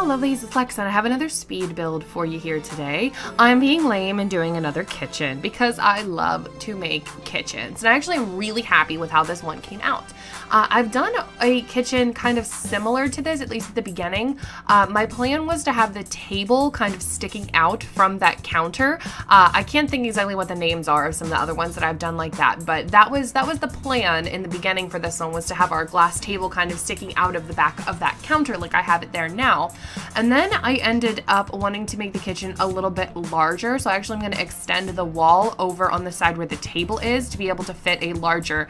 Lovelies, it's Lex, and I have another speed build for you here today. I'm being lame and doing another kitchen because I love to make kitchens, and I actually am really happy with how this one came out. I've done a kitchen kind of similar to this, at least at the beginning. My plan was to have the table kind of sticking out from that counter. I can't think exactly what the names are of some of the other ones that I've done like that, but that was the plan in the beginning for this one, was to have our glass table kind of sticking out of the back of that counter like I have it there now. And then I ended up wanting to make the kitchen a little bit larger, so actually I'm going to extend the wall over on the side where the table is to be able to fit a larger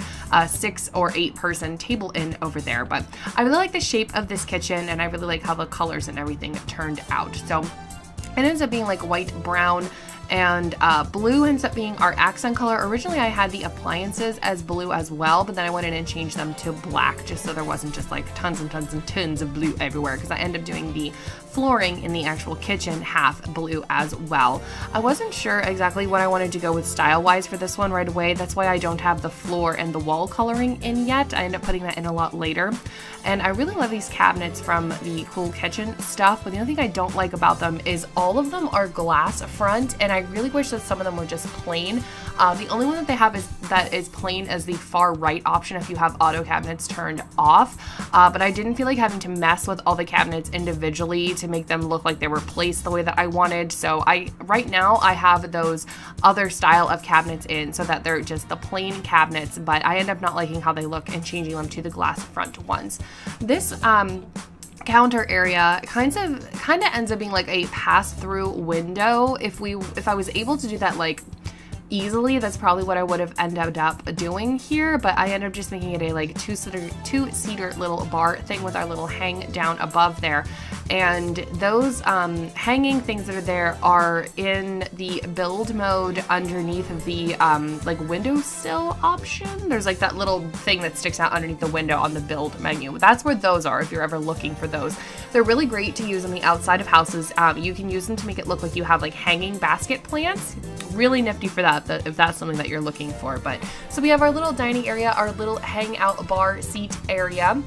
6 or 8 person table in over there. But I really like the shape of this kitchen, and I really like how the colors and everything turned out. So it ends up being like white, brown, and blue ends up being our accent color. Originally I had the appliances as blue as well, but then I went in and changed them to black just so there wasn't just like tons and tons and tons of blue everywhere, because I ended up doing the flooring in the actual kitchen half blue as well. I wasn't sure exactly what I wanted to go with style wise for this one right away. That's why I don't have the floor and the wall coloring in yet. I end up putting that in a lot later. And I really love these cabinets from the Cool Kitchen stuff, but the only thing I don't like about them is all of them are glass front, and I really wish that some of them were just plain. The only one that they have that is plain as the far right option if you have auto cabinets turned off, but I didn't feel like having to mess with all the cabinets individually to make them look like they were placed the way that I wanted. So right now I have those other style of cabinets in so that they're just the plain cabinets, but I end up not liking how they look and changing them to the glass front ones. This counter area kind of ends up being like a pass-through window. If I was able to do that like easily, that's probably what I would have ended up doing here, but I ended up just making it a like two-seater little bar thing with our little hang down above there. And those hanging things that are there are in the build mode underneath of the like windowsill option. There's like that little thing that sticks out underneath the window on the build menu. That's where those are if you're ever looking for those. They're really great to use on the outside of houses. You can use them to make it look like you have like hanging basket plants. Really nifty for that if that's something that you're looking for. But so we have our little dining area, our little hangout bar seat area.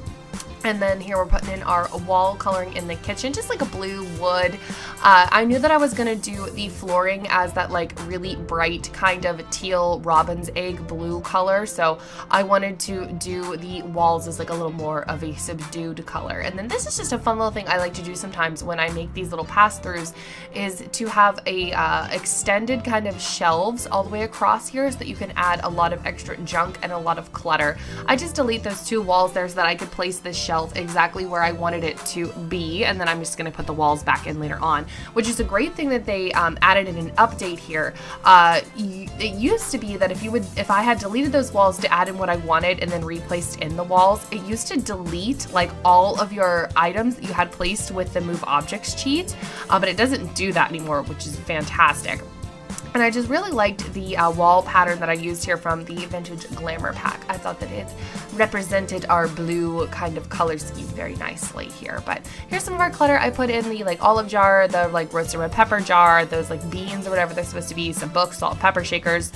And then here we're putting in our wall coloring in the kitchen, just like a blue wood. I knew that I was gonna do the flooring as that like really bright kind of teal robin's egg blue color. So I wanted to do the walls as like a little more of a subdued color. And then this is just a fun little thing I like to do sometimes when I make these little pass-throughs, is to have a extended kind of shelves all the way across here so that you can add a lot of extra junk and a lot of clutter. I just delete those 2 walls there so that I could place the shelf exactly where I wanted it to be, and then I'm just going to put the walls back in later on, which is a great thing that they added in an update here. It used to be that if I had deleted those walls to add in what I wanted and then replaced in the walls, it used to delete like all of your items that you had placed with the Move Objects cheat, but it doesn't do that anymore, which is fantastic. And I just really liked the wall pattern that I used here from the Vintage Glamour pack. I thought that it represented our blue kind of color scheme very nicely here. But here's some of our clutter. I put in the like olive jar, the like roasted red pepper jar, those like beans or whatever they're supposed to be, some books, salt, pepper shakers,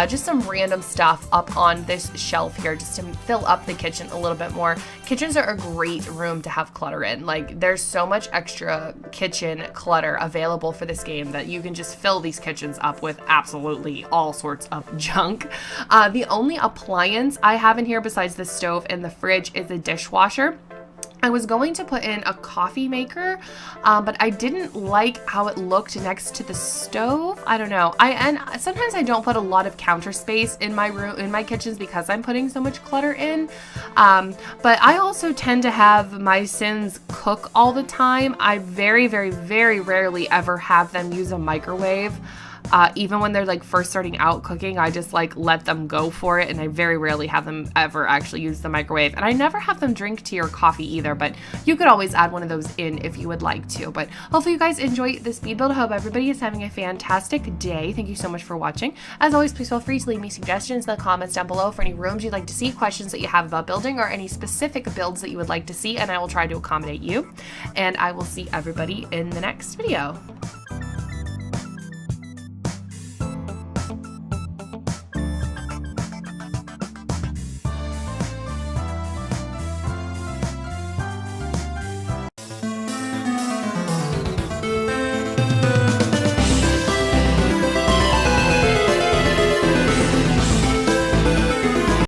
just some random stuff up on this shelf here just to fill up the kitchen a little bit more. Kitchens are a great room to have clutter in. Like there's so much extra kitchen clutter available for this game that you can just fill these kitchens up with absolutely all sorts of junk. The only appliance I have in here besides the stove and the fridge is a dishwasher. I was going to put in a coffee maker, but I didn't like how it looked next to the stove. I don't know. And sometimes I don't put a lot of counter space in my room, in my kitchens, because I'm putting so much clutter in. But I also tend to have my Sins cook all the time. I very, very, very rarely ever have them use a microwave. Even when they're like first starting out cooking, I just like let them go for it, and I very rarely have them ever actually use the microwave. And I never have them drink tea or coffee either, but you could always add one of those in if you would like to. But hopefully you guys enjoy the speed build. I hope everybody is having a fantastic day. Thank you so much for watching. As always, please feel free to leave me suggestions in the comments down below for any rooms you'd like to see, questions that you have about building, or any specific builds that you would like to see, and I will try to accommodate you. And I will see everybody in the next video.